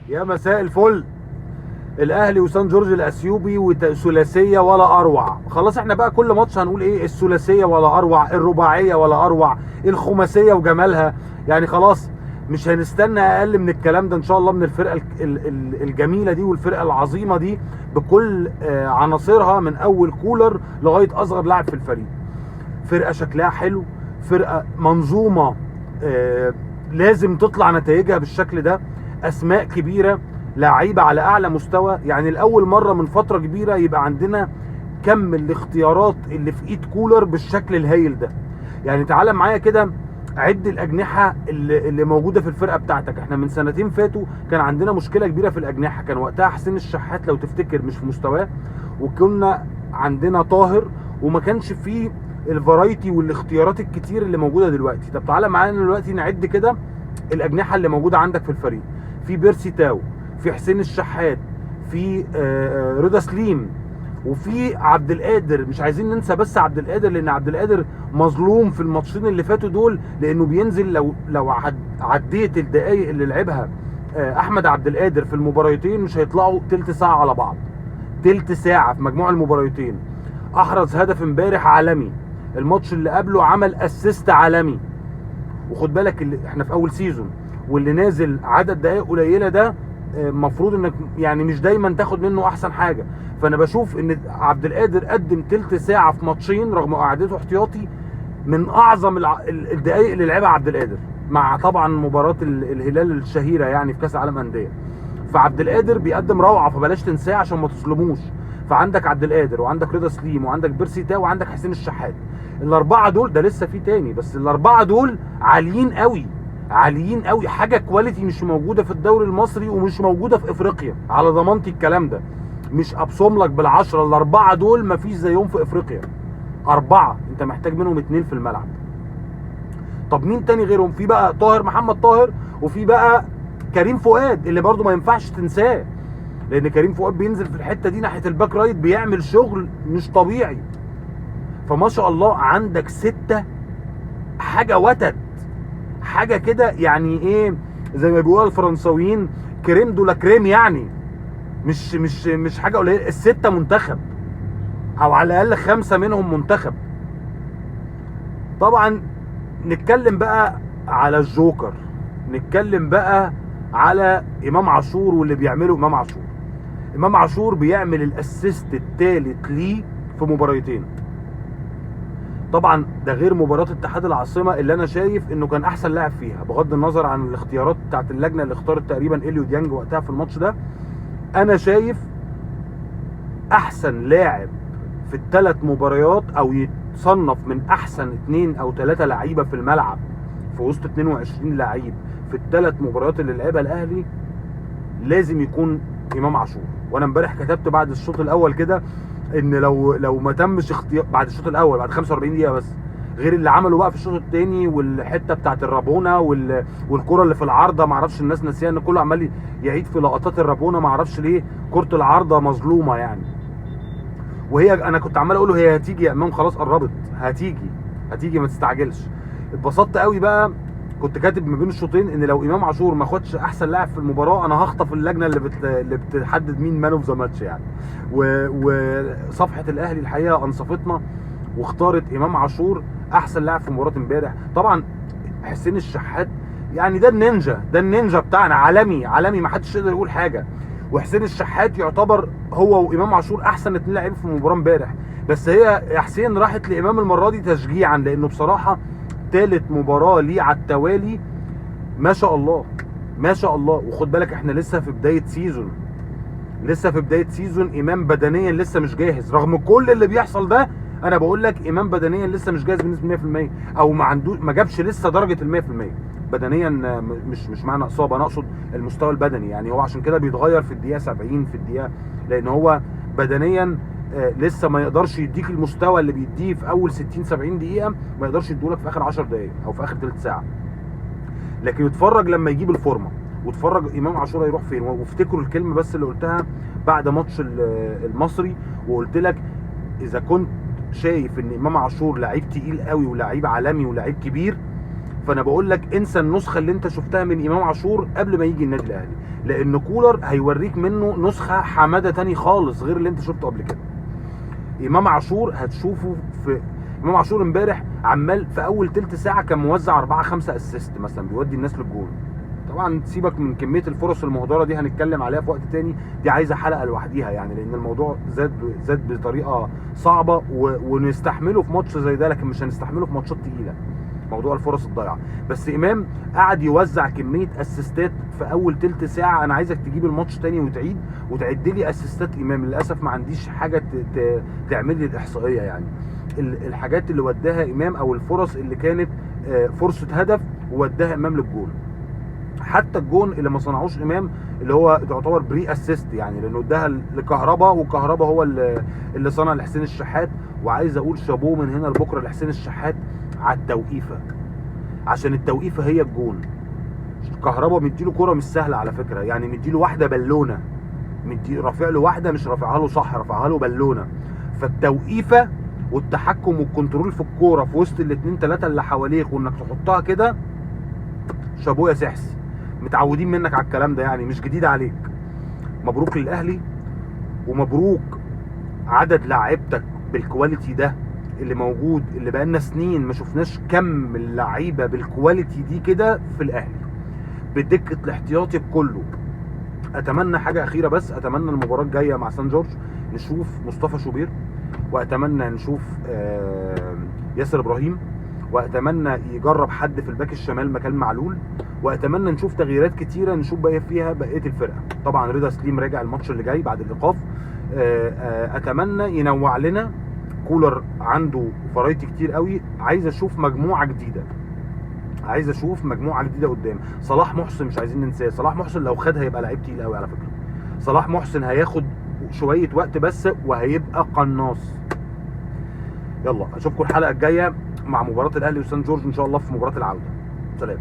يا مساء الفل. الاهلي وسان جورج الاثيوبي وثلاثيه ولا اروع. خلاص احنا بقى كل ماتش هنقول ايه؟ الثلاثيه ولا اروع، الرباعيه ولا اروع، الخماسيه وجمالها. يعني خلاص مش هنستنى اقل من الكلام ده ان شاء الله من الفرقه الجميله دي والفرقه العظيمه دي بكل عناصرها، من اول كولر لغايه اصغر لاعب في الفريق. فرقه شكلها حلو، فرقه منظومه، لازم تطلع نتائجها بالشكل ده. اسماء كبيره، لعيبه على اعلى مستوى. يعني الاول مره من فتره كبيره يبقى عندنا كم الاختيارات اللي في ايد كولر بالشكل الهايل ده. يعني تعالى معايا كده عد الاجنحه اللي موجوده في الفرقه بتاعتك. احنا من سنتين فاتوا كان عندنا مشكله كبيره في الاجنحه، كان وقتها حسين الشحات لو تفتكر مش في مستواه، وكنا عندنا طاهر، وما كانش فيه الفرايتي والاختيارات الكتير اللي موجوده دلوقتي. طب تعالى معانا دلوقتي نعد كده الاجنحه اللي موجوده عندك في الفريق. في بيرسي تاو، في حسين الشحات، في رضا سليم، وفي عبد القادر. مش عايزين ننسى بس عبد القادر، لان عبد القادر مظلوم في الماتشين اللي فاتوا دول، لانه بينزل لو عديت الدقائق اللي لعبها احمد عبد القادر في المباراتين مش هيطلعوا تلت ساعه على بعض. تلت ساعه في مجموع المباراتين. احرز هدف امبارح عالمي، الماتش اللي قبله عمل اسيست عالمي. وخد بالك اللي احنا في اول سيزون، واللي نازل عدد دقائق قليله ده المفروض انك يعني مش دايما تاخد منه احسن حاجه. فانا بشوف ان عبد القادر قدم تلت ساعه في ماتشين رغم قعدته احتياطي، من اعظم الدقائق اللي لعبها عبد القادر، مع طبعا مباراه الهلال الشهيره يعني في كاس العالم انديه. فعبد القادر بيقدم روعه، فبلاش تنساه عشان ما تظلموش. فعندك عبد القادر، وعندك رضا سليم، وعندك بيرسي تاو، وعندك حسين الشحات. الاربعه دول، ده لسه في تاني، بس الاربعه دول عاليين قوي، عاليين قوي. حاجه كواليتي مش موجوده في الدوري المصري ومش موجوده في افريقيا، على ضمانتي الكلام ده. مش ابصم لك بالعشره، الاربعه دول مفيش زيهم في افريقيا. اربعه انت محتاج منهم اتنين في الملعب. طب مين تاني غيرهم؟ في بقى طاهر، محمد طاهر، وفي بقى كريم فؤاد اللي برضو ما ينفعش تنساه، لان كريم فؤاد بينزل في الحته دي ناحيه الباك رايت بيعمل شغل مش طبيعي. فما شاء الله عندك ستة، حاجه وتد، حاجه كده يعني ايه، زي ما بيقولوا الفرنساويين كريم دولا كريم. يعني مش حاجه قليله. السته منتخب، او على الاقل خمسه منهم منتخب. طبعا نتكلم بقى على الجوكر، نتكلم بقى على امام عاشور واللي بيعمله امام عاشور. امام عاشور بيعمل الاسيست الثالث ليه في مباراتين. طبعا ده غير مباراه اتحاد العاصمه اللي انا شايف انه كان احسن لاعب فيها، بغض النظر عن الاختيارات بتاعت اللجنه اللي اختارت تقريبا اليو ديانج وقتها في الماتش ده. انا شايف احسن لاعب في الثلاث مباريات، او يتصنف من احسن 2 أو 3 لعيبه في الملعب في وسط 22 لعيب في الثلاث مباريات اللي لعبها الاهلي، لازم يكون امام عاشور. وانا امبارح كتبت بعد الشوط الاول كده ان لو ما تمش اختيار بعد الشوط الاول، بعد 45 دقيقه بس، غير اللي عمله بقى في الشوط الثاني والحته بتاعت الرابونه والكره اللي في العارضه. ما اعرفش الناس ناسيه ان كله عمال يعيد في لقطات الرابونه، ما اعرفش ليه كره العارضه مظلومه يعني. وهي انا كنت عمال اقول له هي هتيجي يا امام، خلاص قربت، هتيجي ما تستعجلش. اتبسطت قوي بقى، كنت كاتب ما بين الشوطين ان لو امام عاشور ما خدش احسن لاعب في المباراه انا هخطف اللجنه اللي بتحدد مين مان اوف ذا ماتش يعني. وصفحه الاهلي الحقيقه انصفتنا واختارت امام عاشور احسن لاعب في مباراه امبارح. طبعا حسين الشحات يعني ده النينجا بتاعنا، عالمي ما حدش يقدر يقول حاجه. وحسين الشحات يعتبر هو وامام عاشور احسن 2 لاعبين في المباراه امبارح. بس هي يا حسين راحت لامام المره دي تشجيعا، لانه بصراحه ثالث مباراه ليه على التوالي، ما شاء الله ما شاء الله. وخد بالك احنا لسه في بدايه سيزون، امام بدنيا لسه مش جاهز رغم كل اللي بيحصل ده. انا بقول لك امام بدنيا لسه مش جاهز بنسبه 100%، او ما جابش لسه درجه ال 100% بدنيا. مش معنى اصابه، انا اقصد المستوى البدني. يعني هو عشان كده بيتغير في الدقيقه 70 في الدقيقه، لان هو بدنيا لسه ما يقدرش يديك المستوى اللي بيديه في اول 60 70 دقيقه، ما يقدرش يديهولك في اخر 10 دقائق او في اخر ثلث ساعه. لكن اتفرج لما يجيب الفورمه، واتفرج امام عاشور هيروح فين. وافتكروا الكلمه بس اللي قلتها بعد ماتش المصري، وقلت لك اذا كنت شايف ان امام عاشور لعيب تقيل قوي ولاعيب عالمي ولاعيب كبير، فانا بقول لك انسى النسخه اللي انت شفتها من امام عاشور قبل ما يجي النادي الاهلي، لان كولر هيوريك منه نسخه حماده تاني خالص غير اللي انت شفته قبل كده. امام عاشور هتشوفه في امام عاشور امبارح عمال في اول تلت ساعه كان موزع 4-5 اسيست مثلا، بيودي الناس للجول. طبعا سيبك من كميه الفرص المهدره دي، هنتكلم عليها في وقت تاني، دي عايزه حلقه لوحديها يعني، لان الموضوع زاد بطريقه صعبه ونستحمله في ماتش زي ده، لكن مش هنستحمله في ماتشات تقيله موضوع الفرص الضايعه. بس امام قعد يوزع كميه اسيستات في اول تلت ساعه، انا عايزك تجيب الماتش تاني وتعد لي اسيستات امام. للاسف ما عنديش حاجه تعمل لي الاحصائيه يعني، الحاجات اللي وداها امام او الفرص اللي كانت فرصه هدف ووداها امام للجول. حتى الجون اللي ما صنعوش امام اللي هو تعتبر بري اسيست يعني، لانه اداها لكهربا، وكهربا هو اللي صنع لحسين الشحات. وعايز اقول شابوه من هنا لبكره لحسين الشحات على التوقيفه، عشان التوقيفه هي الجون. كهربا مديله كرة مش سهله على فكره يعني، مديله واحده بالونه، رافع له واحده مش رافعها له صح، رافعها له بالونه. فالتوقيفه والتحكم والكنترول في الكوره في وسط الاثنين ثلاثه اللي حواليك، وانك تحطها كده، شابوه يا سحس، متعودين منك على الكلام ده يعني، مش جديد عليك. مبروك للاهلي، ومبروك عدد لاعيبتك بالكواليتي ده اللي موجود، اللي بقالنا سنين ما شفناش كم اللعيبه بالكواليتي دي كده في الاهلي بدكه الاحتياطي بكله. اتمنى حاجه اخيره بس، اتمنى المباراه الجايه مع سان جورج نشوف مصطفى شوبير، واتمنى نشوف ياسر ابراهيم، واتمنى يجرب حد في الباك الشمال مكان معلول، واتمنى نشوف تغييرات كتيره نشوف فيها بقيه الفرقه. طبعا رضا سليم راجع الماتش اللي جاي بعد الايقاف، اتمنى ينوع لنا. كولر عنده فرايتي كتير قوي، عايز اشوف مجموعه جديده، قدام. صلاح محسن مش عايزين ننساه، صلاح محسن لو خد هيبقى لعيب تقيل قوي على فكره. صلاح محسن هياخد شويه وقت بس وهيبقى قناص. يلا اشوفكم الحلقه الجايه مع مباراه الاهلي وسان جورج ان شاء الله في مباراه العوده. سلام.